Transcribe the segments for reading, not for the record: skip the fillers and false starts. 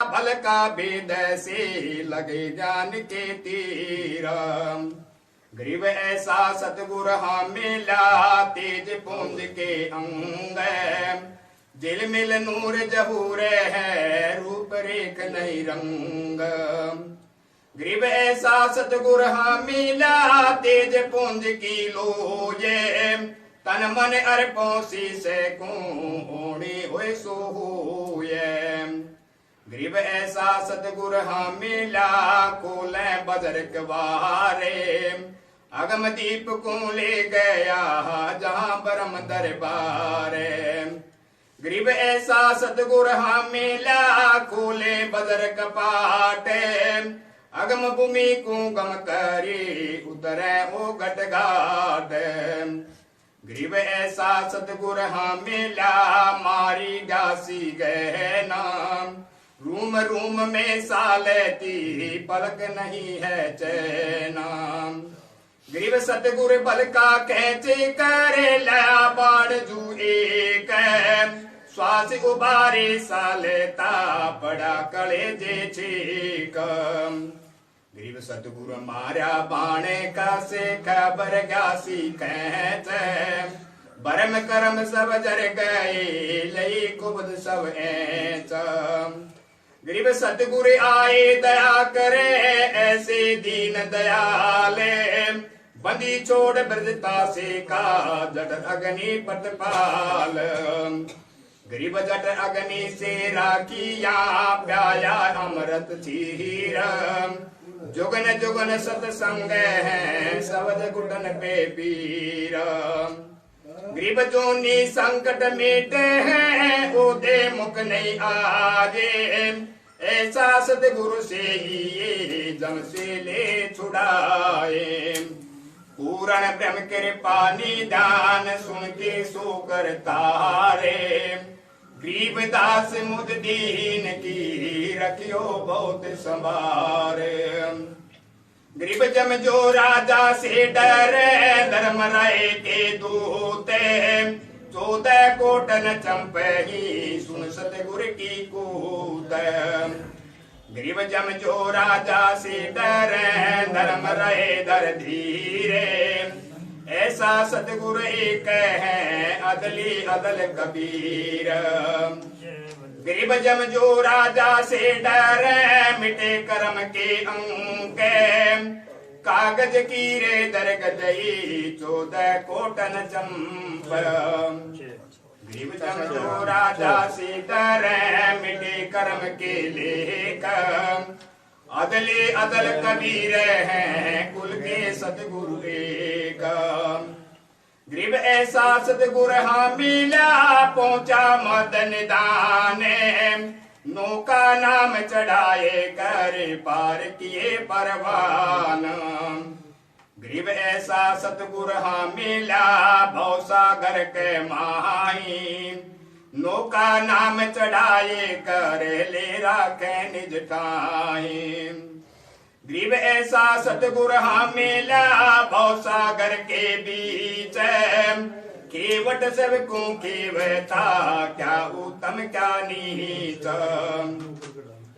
भल का भेद से लगे ज्ञान के तीर। गरीब ऐसा सतगुर हाँ मिला तेज पुंज के अंग। झिलमिल नूर जहूर है रूप रेख नहीं रंग। गरीब ऐसा सतगुर हाँ मिला तेज पुंज की लोये। तन मन अर्पों से को ओढ़े हुए सो हुए। गरीब ऐसा सतगुर हाँ मिला कोले बजरक वारे। अगम दीप को ले गया जहां परम दरबार। गरीब ऐसा सतगुर हाँ मिला खोले बदर कपाट। अगम भूमि को गम करी उतरे ओ घट घाट। गरीब ऐसा सतगुर हाँ मिला मारी गासी गए नाम। रूम रूम में सालेती पलक नहीं है चैना। गरीब सतगुर बल का कैचे करे लया बाण जू एक। श्वास उबारे सालेता पड़ा कले जे छीक। गरीब सतगुर मारा बाणे का से खबर गासी कहत। बरम करम सब जर गए लई कुबद सब ऐच। गरीब सतगुर आए दया करे ऐसे दीन दयाले। बंदी छोड़ ब्रजता से का जट अग्नि पटपाल। गरीब जट अग्नि से राखिया प्याया अमृत चीर। जुगन जुगन सतसंग है सबद घुटन पे पीर। गरीब जोनी संकट मिटे हैं ओदे मुख नहीं आजे। ऐसा सतगुरु से ही जम से ले छुड़ाए। पूर्ण ब्रह्म कृपा निदान सुन के सो कर तारे। गरीब दास मुद दीन की रखियो बहुत संभारे। गरीब जम जो राजा से डरे धर्म राय के दूते। 14 कोटन चंपही सुन सतगुर की कूत। गरीब जम जो राजा से डरे धर्म रहे धर धीरे। ऐसा सतगुर एक है अदली अदल कबीर। गरीब जम जो राजा से डरे मिटे कर्म के अंक। कागज की रे दरगदई 14 कोटन चंप। गरीब जम जो राजा से डरे मिटे कर्म के लेख। अदले अदल कबीर हैं कुल के सतगुरु एक। गरीब ऐसा सतगुर हाँ मिला पहुंचा मदन दाने। नौका नाम चढ़ाए कर पार किए परवान। गरीब ऐसा सतगुर हाँ मिला भवसागर के माही। नौका नाम चढ़ाए कर ले राखे निज ठाही। गरीब ऐसा सतगुर हाँ मिला भवसागर के बीच। केवट सब को केवता क्या उत्तम क्या नीच।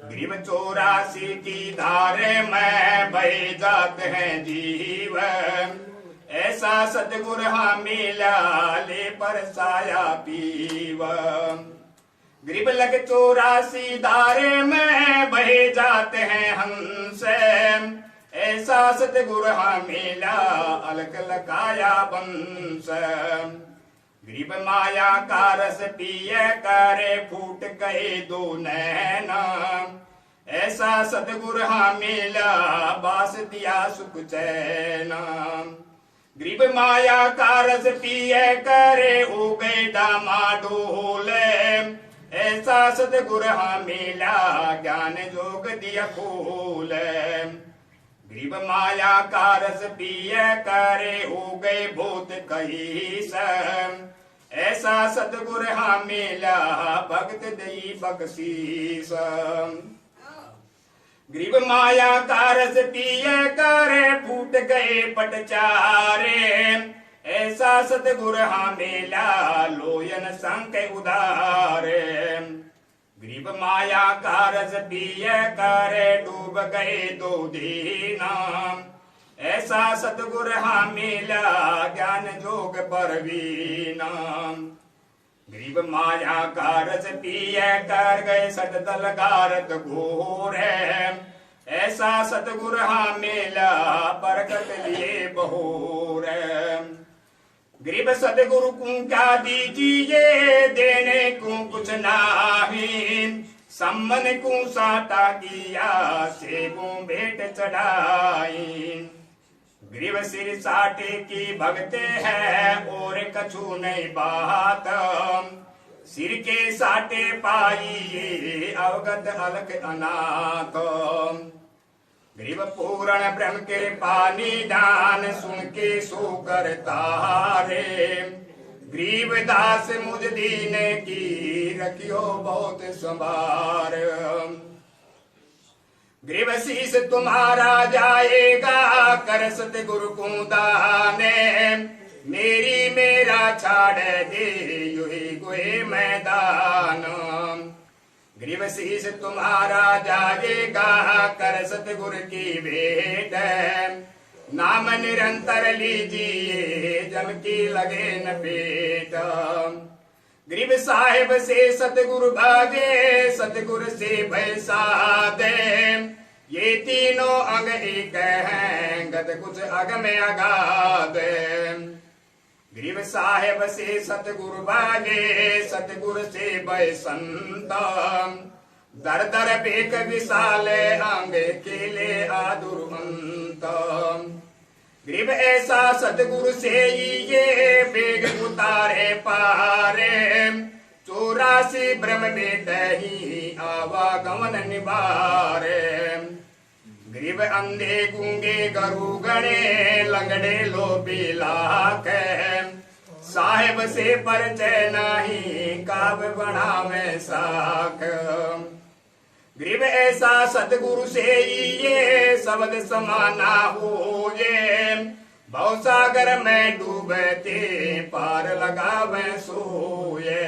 गरीब 84 की धार में बह जाते हैं जीव। ऐसा सतगुर हाँ मिला ले पर साया पीव। गरीब लग 84 धारे में बहे जाते हैं हंस। ऐसा सतगुर हाँ मिला अलग लगाया बंस। गरीब माया का रस पिए करे फूट गए 2 नैना। ऐसा सतगुर हाँ मिला बास दिया सुख चैना। गरीब माया का रस पिए करे हो गए डामाडोले। ऐसा सतगुर हाँ मिला ज्ञान जोग दिया खोल। गरीब माया का रस पिए करे हो गए भूत कही सम। ऐसा सतगुर हाँ मिला भक्त दई बख्शीस। गरीब माया का रस पिए करे फूट गए पटचारे। ऐसा सतगुर हाँ मिला लोयन संक उदार। गरीब गरीब माया का रस पिए करे डूब गए दो दीना। ऐसा सतगुर हाँ मिला ज्ञान जोग परवीना। गरीब माया का रस पिए कर गए सतदल गारत घोर। ऐसा सतगुर हाँ मिला बरकत लिए बहोर। गरीब सतगुरु को क्या दीजिए देने को कुछ नाही। सम्मन को साटा किया सेबों भेंट चढ़ाई। गरीब सिर साटे की भगते हैं और कछु नहीं बात। सिर के साटे पाइए अवगत अलख अनाथ। गरीब पूर्ण ब्रह्म के पानी दान सुन के सो करता रे। गरीब दास मुझ दीन की रखियो बहुत संभार। गरीब शीस तुम्हारा जाएगा कर सतगुरु को दाने। मेरी मेरा छाड़ दे युही गोए मैदान। गरीब शीस तुम्हारा जाएगा कर सतगुरु की भेंट। नाम निरंतर लीजिए जम की लगे न पेट। गरीब साहिब से सतगुरु भागे सतगुरु से भय साधे। ये तीनों अंग एक हैं गत कुछ अग में अगाध। गरीब साहिब से सतगुरु भागे सतगुरु से भय संत। दर दर बेक विशाल अंग केले आदुरवंत। गरीब ऐसा सतगुरु से ये बेग उतारे पारे। 84 ब्रह्म में दही आवागमन निवारे। गरीब अंधे गूंगे गरु गणे लंगड़े लोभी लाख। साहेब से परिचय नहीं काव्य बनावे साख। गरीब ऐसा सतगुरु से ये शब्द समाना हो ये। भवसागर में डूबते पार लगावे सोए।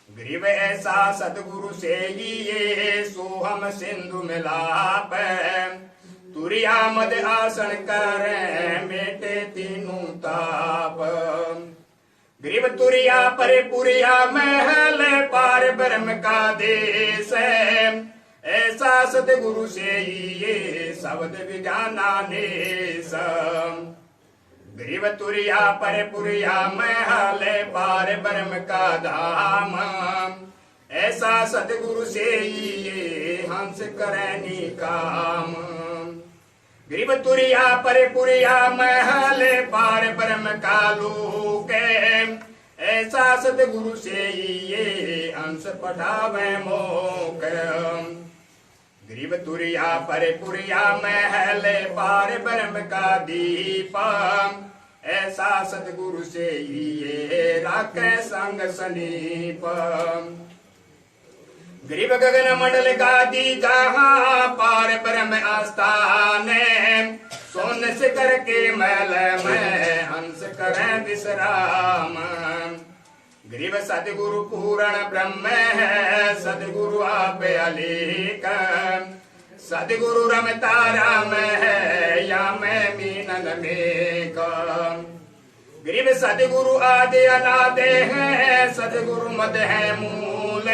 गरीब ऐसा सतगुरु से ये सोहम सिंधु मिलाप। तुरिया मद आसन करे मेटे तीनों ताप। गरीब तुरिया परे पुरिया महल पार ब्रह्म का देश। ऐसा सतगुरु से ये शब्द विज्ञाना नेस। गरीब तुरिया परे पुरिया महल पार ब्रह्म का धाम। ऐसा सतगुरु से ये हंस करनी काम। गरीब तुरिया परे पुरिया महल पार ब्रह्म का लोक। ऐसा सतगुरु से ये अंश पठावे मोक। गरीब तुरिया परे पुरिया महल पार ब्रह्म का दीप। ऐसा सतगुरु से ये राखे संग सनीप। गरीब गगन मंडल गादी जहाँ पार ब्रह्म आस्थान। सोन से करके मैल में हंस करें विश्राम। गरीब सतगुरु पूर्ण ब्रह्म है सतगुरु आप अलीक। सतगुरु रमता राम है या मैं मीनन में का। गरीब सतगुरु आदि अनादे हैं सतगुरु मद है मूल।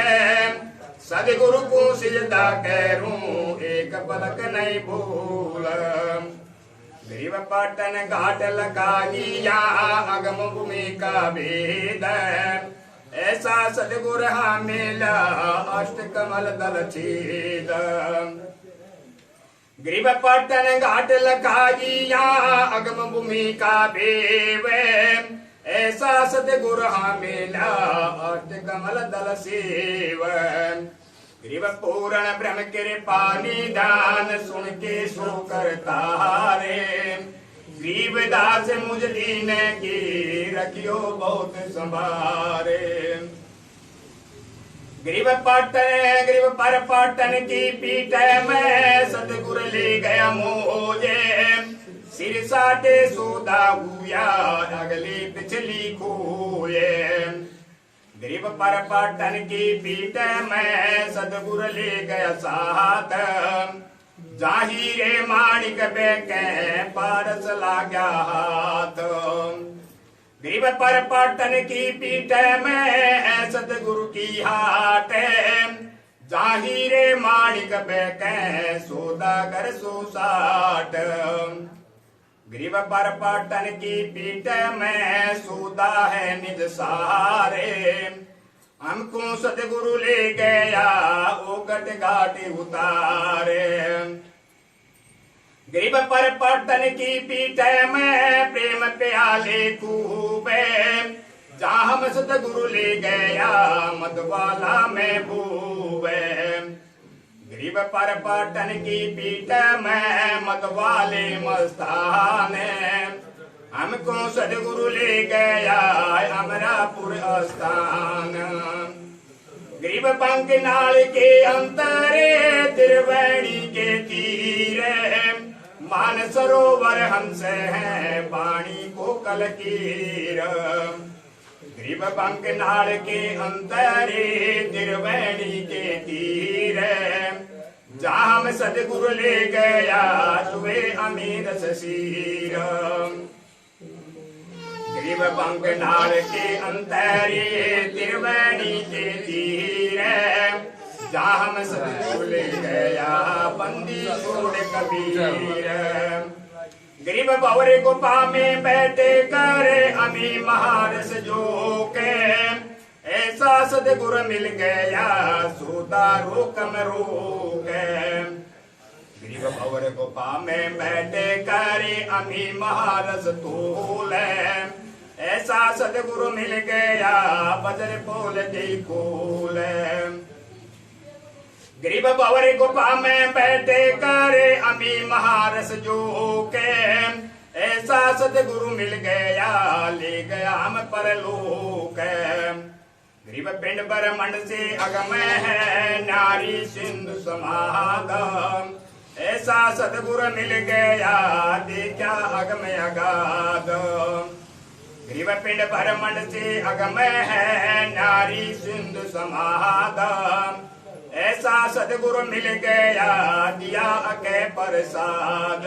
सतगुरु को सिजदा करूं एक पलक नहीं भूल। गरीब पाटन घाट लगाइया अगम भूमि का भेद। ऐसा सतगुर हाँ मिला अष्ट कमल दल छेद। गरीब पाटन घाट लगाइया अगम भूमि का भेद। ऐसा सतगुर हाँ मिला अष्ट कमल दल सेव। गरीब पूर्ण ब्रह्म कृपा निदान सुन के सो करता रे। गरीब दास मुझ दीन की रखियो बहुत संभारे। गरीब पर पाटन की पीठ में सतगुरु ले गया मोजे। सिर साटे सोदा हुआ अगली पिछली खोए। गरीब पर पाटन की पीठ में सतगुरु ले गया साथ जाहिरे माणिक बेके पारस लाग्या हाथ गरीब पर पाटन की पीठ में सतगुरु की हाट जाहिरे माणिक बेके सौदागर सुसाट गरीब पर पाटन की पीठ में सूदा है निज सारे हमको सतगुरु ले गया ओगट घाटी उतारे गरीब पर पाटन की पीठ में प्रेम प्याले खूबे जहाँ हम सतगुरु ले गया मधुबाला में भूबे गरीब पर पाटन की पीठ में मतवाले मस्ताने हमको सतगुरु ले गया अमरापुर स्थान गरीब पंख नाल के अंतरे त्रिवेणी के तीरे मान सरोवर हमसे है पानी को कलकीर गरीब पंख नाल के अंतरे त्रिवेणी के तीरे जहाँ हम सतगुरु ले गया तुवे अमीर ससीर गरीब पंख नाल के अंतरे त्रिवेणी के तीरे जहाँ हम सतगुरु ले गया बंदी छोड़ कबीर गरीब बावरे गुफा में बैठे करे अमी महारस जो के ऐसा सतगुरु मिल गया सोता रोकम रोके गरीब बावरे गुफा में बैठे करे अमी महारस तोले ऐसा सतगुरु मिल गया बजर पोल दी कोल गरीब बावरे गुफा में बैठे करे अमी महारस जो के ऐसा सतगुरु मिल गया ले गया हम परलोक गरीब पिंड ब्रह्मंड से अगम है नारी सिंधु समागम ऐसा सतगुरु मिल गया देखा अगम अगाध गरीब पिंड ब्रह्मंड से अगम है नारी सिंधु समागम ऐसा सतगुरु मिल गया दिया अके प्रसाद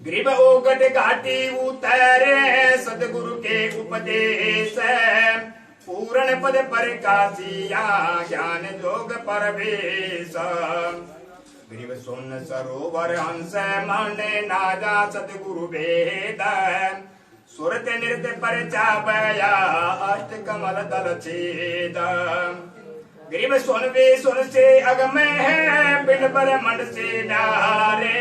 गरीब ओगट घाटी उतरे सतगुरु के उपदेश पूर्ण पद प्रकाशिया ज्ञान जोग परवेश गरीब सुन सरोवर हंस माने नादा सतगुरु वेद सुरत नृत्य परचाबया अष्ट कमल दल छेद गरीब सुन से अगम है बिन ब्रह्मंड से नारे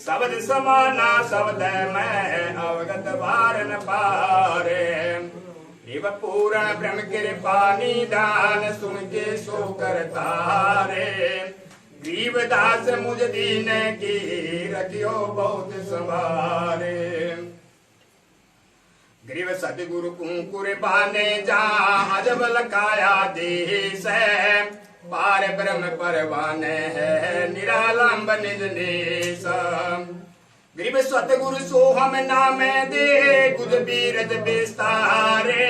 शब्द समाना शब्द में अवगत बार न पारे गरीब पूर्ण ब्रह्म कृपा निदान सुन के सो कर तारे गरीब दास मुझ दीन की रखियो बहुत संभारे गरीब सतगुरु कुंकुर बाने जा अजब लकाया देश पार ब्रह्म परवाने है निरालंब निज नेश गरीब सतगुरु सोहम नामे दे गुज बीरज विस्तारे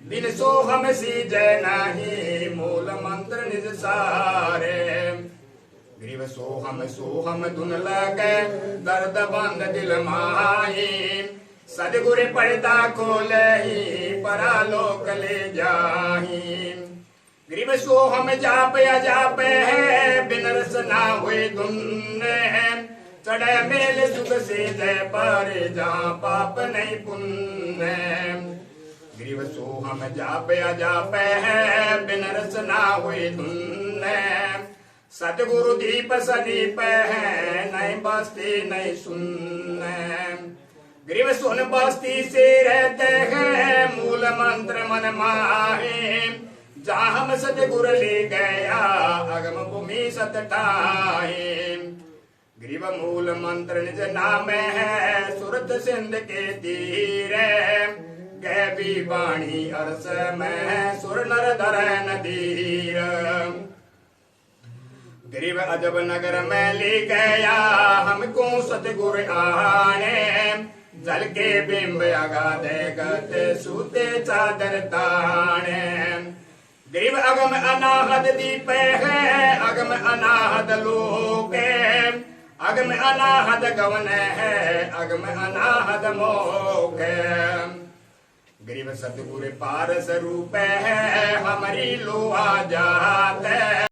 बिन सोहम सी जय नाही मूल मंत्र निज सारे गरीब सोहम धुन लगे दर्द बंद दिल माही सदगुरु पर्दा खोलही परालोक ले जाही गरीब सोहम जाप अजाप है बिन रस ना हुए धुन चढ़े मेल सुख से जय पर जहाँ पाप नहीं पुण्य गरीब सोहम जाप अजाप है बिन रस ना हुए धुन सतगुरु दीप सदीप है नहीं बस्ती नहीं सुन गरीब सुन बस्ती से रहते हैं मूल मंत्र मन माहे जहाँ हम सतगुरु ले गया अगम भूमि सतटाहे गरीब मूल मंत्र निज नाम है सुरत सिंध के तीरे गैबी वाणी अरस में सुर नर धर नदीर गरीब अजब नगर में ले गया हमको सतगुरु आने जल के बिंब अगाध गत सूते चादर ताणे गरीब अगम अनाहद दीप है अगम अनाहद लोक अगम अनाहद गवन है अगम अनाहद मोक गरीब सतगुर पार स्वरूप है हमारी लोहा जात